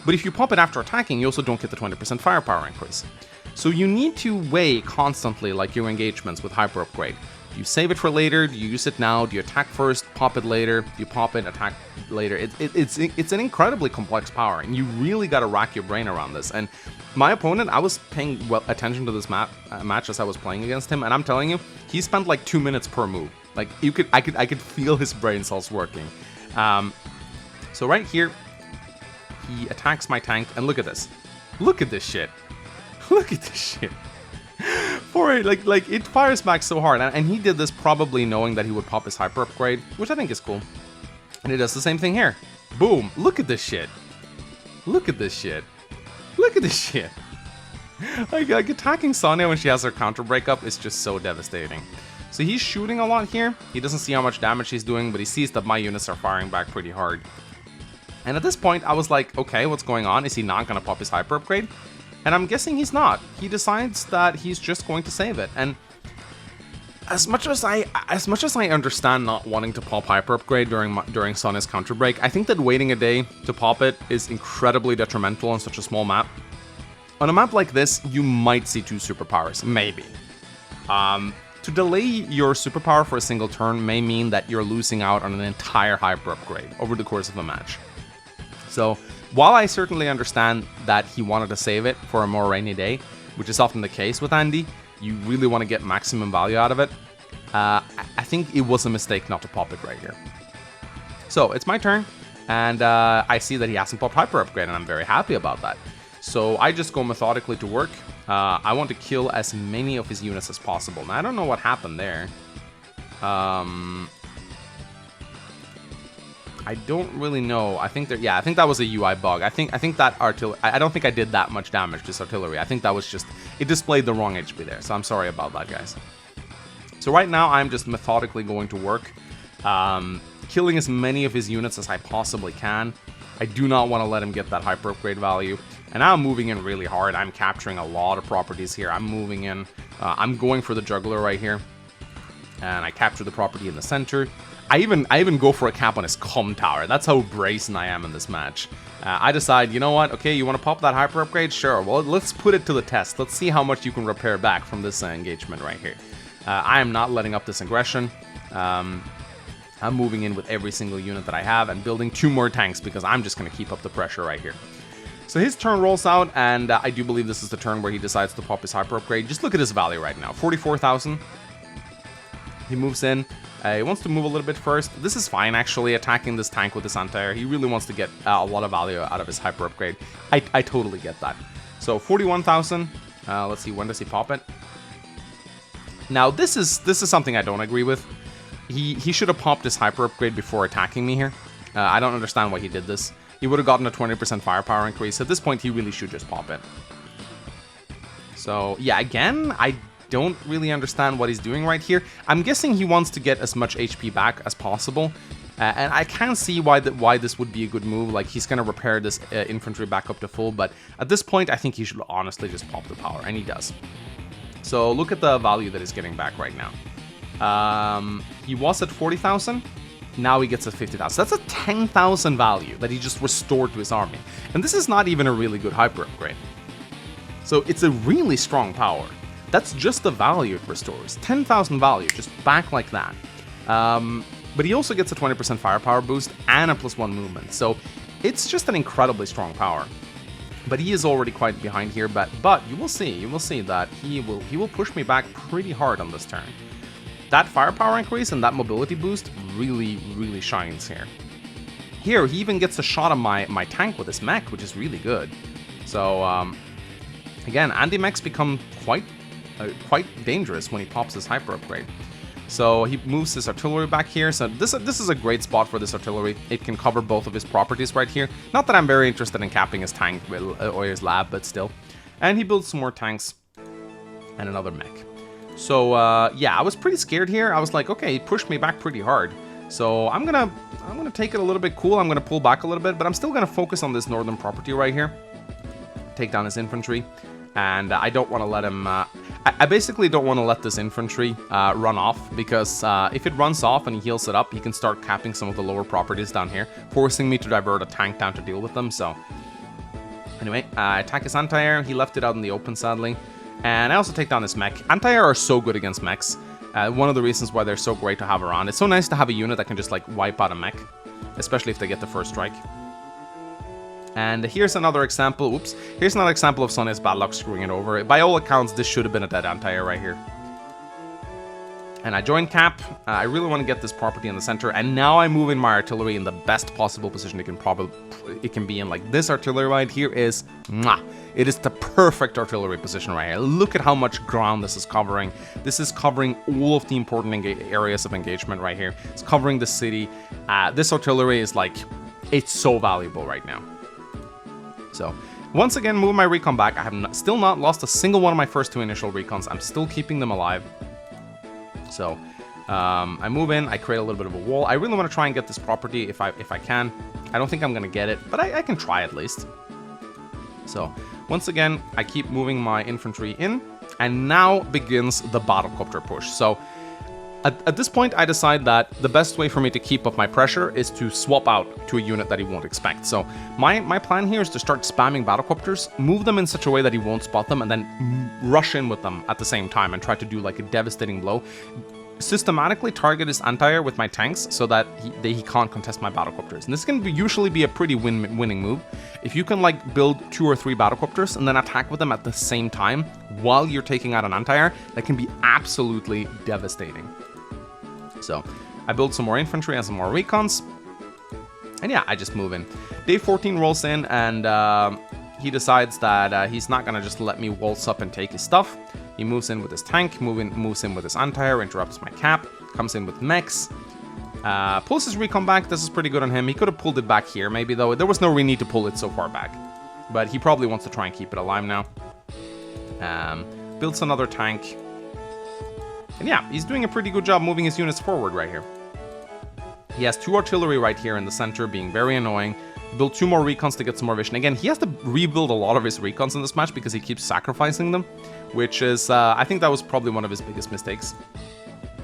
But if you pop it after attacking, you also don't get the 20% firepower increase. So you need to weigh constantly, like, your engagements with hyper upgrade. Do you save it for later? Do you use it now? Do you attack first, pop it later? Do you pop it, attack later? It's an incredibly complex power, and you really got to rack your brain around this. And my opponent, I was paying attention to this match as I was playing against him, and I'm telling you, he spent like 2 minutes per move. Like, I could feel his brain cells working. So right here, he attacks my tank, and look at this. Look at this shit. Look at this shit. Like it fires back so hard, and he did this probably knowing that he would pop his hyper upgrade, which I think is cool. And it does the same thing here. Boom! Look at this shit. Look at this shit. Look at this shit. Like attacking Sonya when she has her counter breakup is just so devastating. So he's shooting a lot here. He doesn't see how much damage he's doing, but he sees that my units are firing back pretty hard. And at this point, I was like, okay, what's going on? Is he not gonna pop his hyper upgrade? And I'm guessing he's not. He decides that he's just going to save it. And as much as I understand not wanting to pop hyper upgrade during Sonya's counter break, I think that waiting a day to pop it is incredibly detrimental on such a small map. On a map like this, you might see 2 superpowers, maybe. To delay your superpower for a single turn may mean that you're losing out on an entire hyper upgrade over the course of a match. So, while I certainly understand that he wanted to save it for a more rainy day, which is often the case with Andy, you really want to get maximum value out of it, I think it was a mistake not to pop it right here. So, it's my turn, and I see that he hasn't popped hyper upgrade, and I'm very happy about that. So, I just go methodically to work. I want to kill as many of his units as possible. Now, I don't know what happened there. I don't really know. I think that was a UI bug. I think that artillery. I don't think I did that much damage to this artillery. I think that was just, it displayed the wrong HP there. So I'm sorry about that, guys. So right now I'm just methodically going to work, killing as many of his units as I possibly can. I do not want to let him get that hyper upgrade value. And now I'm moving in really hard. I'm capturing a lot of properties here. I'm moving in. I'm going for the juggler right here, and I capture the property in the center. I even go for a cap on his comm tower. That's how brazen I am in this match. I decide, you know what? Okay, you want to pop that hyper upgrade? Sure. Well, let's put it to the test. Let's see how much you can repair back from this engagement right here. I am not letting up this aggression. I'm moving in with every single unit that I have and building 2 more tanks because I'm just going to keep up the pressure right here. So his turn rolls out, and I do believe this is the turn where he decides to pop his hyper upgrade. Just look at his value right now, 44,000. He moves in. He wants to move a little bit first. This is fine, actually, attacking this tank with this anti-air. He really wants to get a lot of value out of his hyper upgrade. I totally get that. So 41,000. Let's see, when does he pop it? Now, this is something I don't agree with. He should have popped his hyper upgrade before attacking me here. I don't understand why he did this. He would have gotten a 20% firepower increase. At this point, he really should just pop it. So, yeah, again, I don't really understand what he's doing right here. I'm guessing he wants to get as much HP back as possible. And I can see why this would be a good move. Like, he's going to repair this infantry back up to full. But at this point, I think he should honestly just pop the power. And he does. So, look at the value that he's getting back right now. He was at 40,000. Now he gets a 50,000. That's a 10,000 value that he just restored to his army. And this is not even a really good hyper upgrade. So it's a really strong power. That's just the value it restores. 10,000 value, just back like that. But he also gets a 20% firepower boost and a +1 movement. So it's just an incredibly strong power. But he is already quite behind here. But you will see that he will push me back pretty hard on this turn. That firepower increase and that mobility boost really, really shines here. Here, he even gets a shot on my tank with his mech, which is really good. So, again, anti-mechs become quite dangerous when he pops his hyper upgrade. So he moves his artillery back here. So this is a great spot for this artillery. It can cover both of his properties right here. Not that I'm very interested in capping his tank or his lab, but still. And he builds some more tanks and another mech. So, yeah, I was pretty scared here. I was like, okay, he pushed me back pretty hard. So I'm gonna take it a little bit cool. I'm gonna pull back a little bit, but I'm still gonna focus on this northern property right here. Take down his infantry. And I don't want to let him... I basically don't want to let this infantry run off, because if it runs off and he heals it up, he can start capping some of the lower properties down here, forcing me to divert a tank down to deal with them. So, anyway, attack his anti-air. He left it out in the open, sadly. And I also take down this mech. Anti-air are so good against mechs. One of the reasons why they're so great to have around. It's so nice to have a unit that can just, like, wipe out a mech, especially if they get the first strike. And here's another example. Oops. Here's another example of Sonya's bad luck screwing it over. By all accounts, this should have been a dead anti-air right here. And I join cap. I really want to get this property in the center. And now I move in my artillery in the best possible position it can be in. Like, this artillery right here is... Mwah! It is the perfect artillery position right here. Look at how much ground this is covering. This is covering all of the important areas of engagement right here. It's covering the city. This artillery is like... It's so valuable right now. So, once again, move my recon back. I have still not lost a single one of my first 2 initial recons. I'm still keeping them alive. So, I move in. I create a little bit of a wall. I really want to try and get this property if I can. I don't think I'm going to get it, but I can try at least. So, once again, I keep moving my infantry in. And now begins the battlecopter push. So, at this point, I decide that the best way for me to keep up my pressure is to swap out to a unit that he won't expect. So my plan here is to start spamming battlecopters, move them in such a way that he won't spot them, and then rush in with them at the same time and try to do like a devastating blow. Systematically target his anti-air with my tanks so that he can't contest my battlecopters. And this can usually be a pretty winning move. If you can like build 2 or 3 battlecopters and then attack with them at the same time while you're taking out an anti-air, that can be absolutely devastating. So, I build some more infantry and some more recons. And yeah, I just move in. Day 14 rolls in, and he decides that he's not going to just let me waltz up and take his stuff. He moves in with his tank, moves in with his anti-air, interrupts my cap, comes in with mechs. Pulls his recon back. This is pretty good on him. He could have pulled it back here, maybe, though. There was no real need to pull it so far back. But he probably wants to try and keep it alive now. Builds another tank. And yeah, he's doing a pretty good job moving his units forward right here. He has 2 artillery right here in the center, being very annoying. Build 2 more recons to get some more vision. Again, he has to rebuild a lot of his recons in this match because he keeps sacrificing them, which is, I think that was probably one of his biggest mistakes.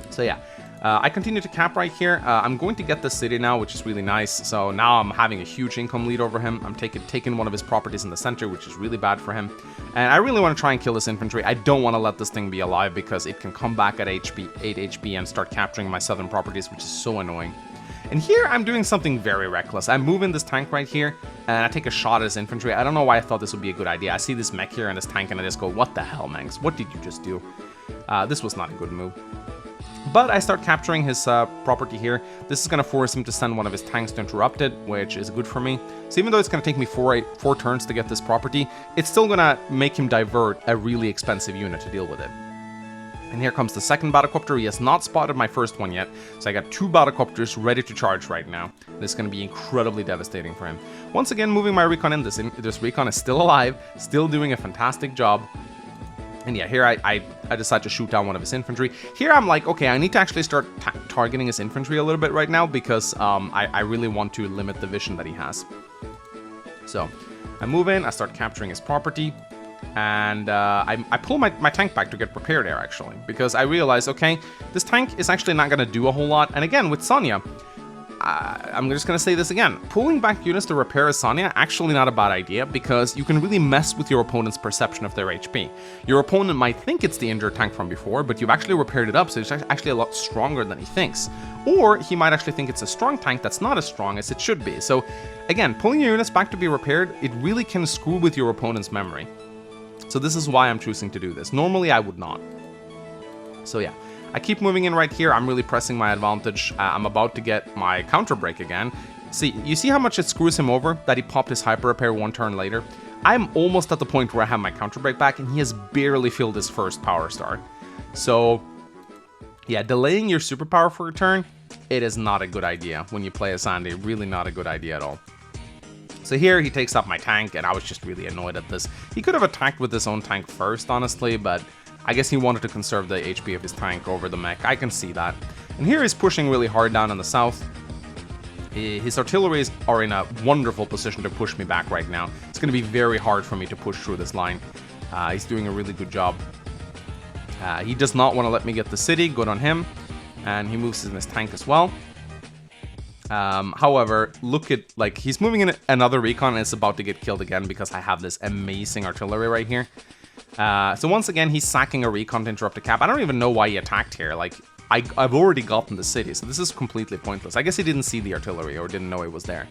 So yeah, I continue to cap right here. I'm going to get the city now, which is really nice. So now I'm having a huge income lead over him. I'm taking one of his properties in the center, which is really bad for him. And I really want to try and kill this infantry. I don't want to let this thing be alive because it can come back at 8 HP and start capturing my southern properties, which is so annoying. And here I'm doing something very reckless. I'm moving this tank right here, and I take a shot at his infantry. I don't know why I thought this would be a good idea. I see this mech here and this tank, and I just go, what the hell, Mangs? What did you just do? This was not a good move. But I start capturing his property here. This is going to force him to send one of his tanks to interrupt it, which is good for me. So even though it's going to take me four turns to get this property, it's still going to make him divert a really expensive unit to deal with it. And here comes the second battlecopter. He has not spotted my first one yet, so I got 2 battlecopters ready to charge right now. This is going to be incredibly devastating for him. Once again, moving my recon in. This recon is still alive, still doing a fantastic job. And yeah, here I decide to shoot down one of his infantry. Here I'm like, okay, I need to actually start targeting his infantry a little bit right now because I really want to limit the vision that he has. So I move in, I start capturing his property, and I pull my tank back to get prepared there actually, because I realize, okay, this tank is actually not going to do a whole lot. And again, with Sonya, I'm just going to say this again. Pulling back units to repair a Sonya, actually not a bad idea, because you can really mess with your opponent's perception of their HP. Your opponent might think it's the injured tank from before, but you've actually repaired it up, so it's actually a lot stronger than he thinks. Or he might actually think it's a strong tank that's not as strong as it should be. So again, pulling your units back to be repaired, it really can screw with your opponent's memory. So this is why I'm choosing to do this. Normally I would not. So yeah. I keep moving in right here. I'm really pressing my advantage. I'm about to get my counter break again. See, you see how much it screws him over that he popped his hyper repair 1 turn later? I'm almost at the point where I have my counter break back, and he has barely filled his first power start. So yeah, delaying your superpower for a turn, it is not a good idea when you play as Sandy. Really not a good idea at all. So here he takes up my tank, and I was just really annoyed at this. He could have attacked with his own tank first, honestly, but I guess he wanted to conserve the HP of his tank over the mech. I can see that. And here he's pushing really hard down in the south. His artilleries are in a wonderful position to push me back right now. It's going to be very hard for me to push through this line. He's doing a really good job. He does not want to let me get the city. Good on him. And he moves in his tank as well. However, look at, like, he's moving in another recon and it's about to get killed again because I have this amazing artillery right here. So once again, he's sacking a recon to interrupt a cap. I don't even know why he attacked here. Like, I've already gotten the city, so this is completely pointless. I guess he didn't see the artillery or didn't know it was there.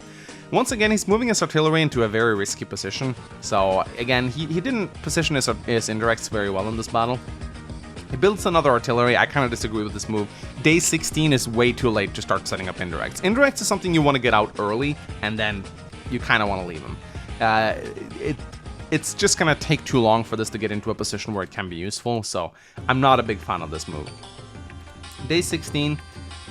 Once again, he's moving his artillery into a very risky position. So again, he didn't position his indirects very well in this battle. He builds another artillery. I kind of disagree with this move. Day 16 is way too late to start setting up indirects. Indirects is something you want to get out early, and then you kind of want to leave them. It's just going to take too long for this to get into a position where it can be useful, so I'm not a big fan of this move. Day 16,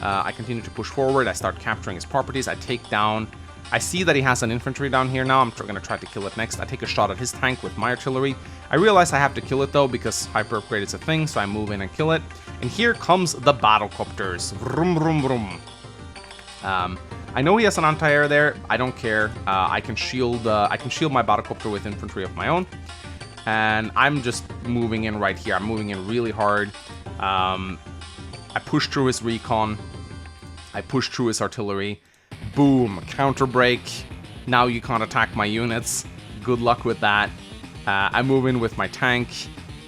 I continue to push forward. I start capturing his properties. I take down... I see that he has an infantry down here now. I'm going to try to kill it next. I take a shot at his tank with my artillery. I realize I have to kill it though because hyper upgrade is a thing, so I move in and kill it. And here comes the battlecopters. Vroom, vroom, vroom. I know he has an anti-air there. I don't care. I can shield my battlecopter with infantry of my own. And I'm just moving in right here. I'm moving in really hard. I push through his recon. I push through his artillery. Boom, counter break. Now you can't attack my units. Good luck with that. I move in with my tank.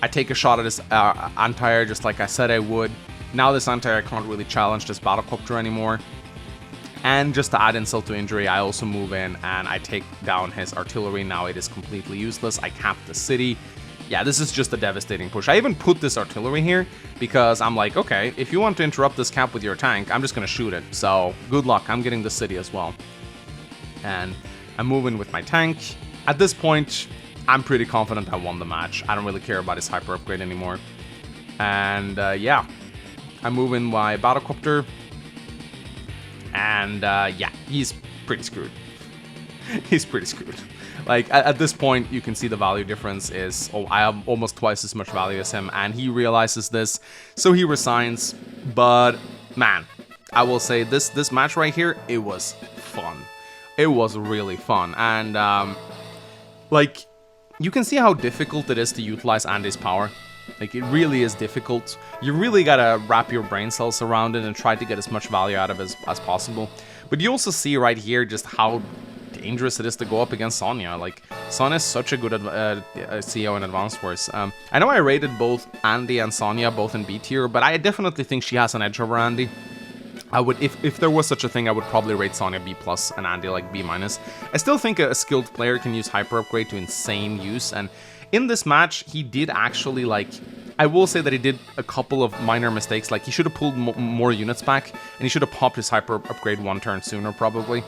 I take a shot at his anti-air just like I said I would. Now this anti-air can't really challenge this battlecopter anymore. And just to add insult to injury, I also move in and I take down his artillery. Now it is completely useless. I cap the city. Yeah, this is just a devastating push. I even put this artillery here because I'm like, okay, if you want to interrupt this cap with your tank, I'm just going to shoot it. So good luck. I'm getting the city as well. And I'm moving with my tank. At this point, I'm pretty confident I won the match. I don't really care about his hyper upgrade anymore. And yeah, I move in my battlecopter. And yeah, he's pretty screwed. He's pretty screwed. Like, at this point, you can see the value difference is, oh, I have almost twice as much value as him, and he realizes this, so he resigns. But, man, I will say this match right here, it was fun. It was really fun, and, like, you can see how difficult it is to utilize Andy's power. Like, it really is difficult. You really gotta wrap your brain cells around it and try to get as much value out of it as possible. But you also see right here just how dangerous it is to go up against Sonya. Like, Sonya is such a good CEO in Advanced Wars. I know I rated both Andy and Sonya both in B tier, but I definitely think she has an edge over Andy. I would, if there was such a thing, I would probably rate Sonya B+ and Andy like B-. I still think a skilled player can use Hyper Upgrade to insane use, and in this match, he did actually, like, I will say that he did a couple of minor mistakes. Like, he should have pulled more units back, and he should have popped his Hyper Upgrade 1 turn sooner, probably.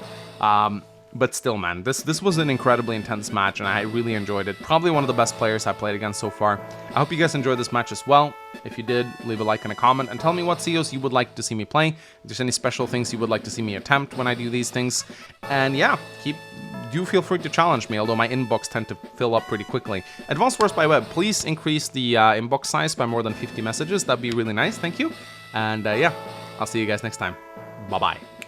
But still, man, this was an incredibly intense match, and I really enjoyed it. Probably one of the best players I've played against so far. I hope you guys enjoyed this match as well. If you did, leave a like and a comment, and tell me what CEOs you would like to see me play. If there's any special things you would like to see me attempt when I do these things. And yeah, do feel free to challenge me, although my inbox tend to fill up pretty quickly. Advanced Wars by Web, please increase the inbox size by more than 50 messages. That'd be really nice, thank you. And yeah, I'll see you guys next time. Bye-bye.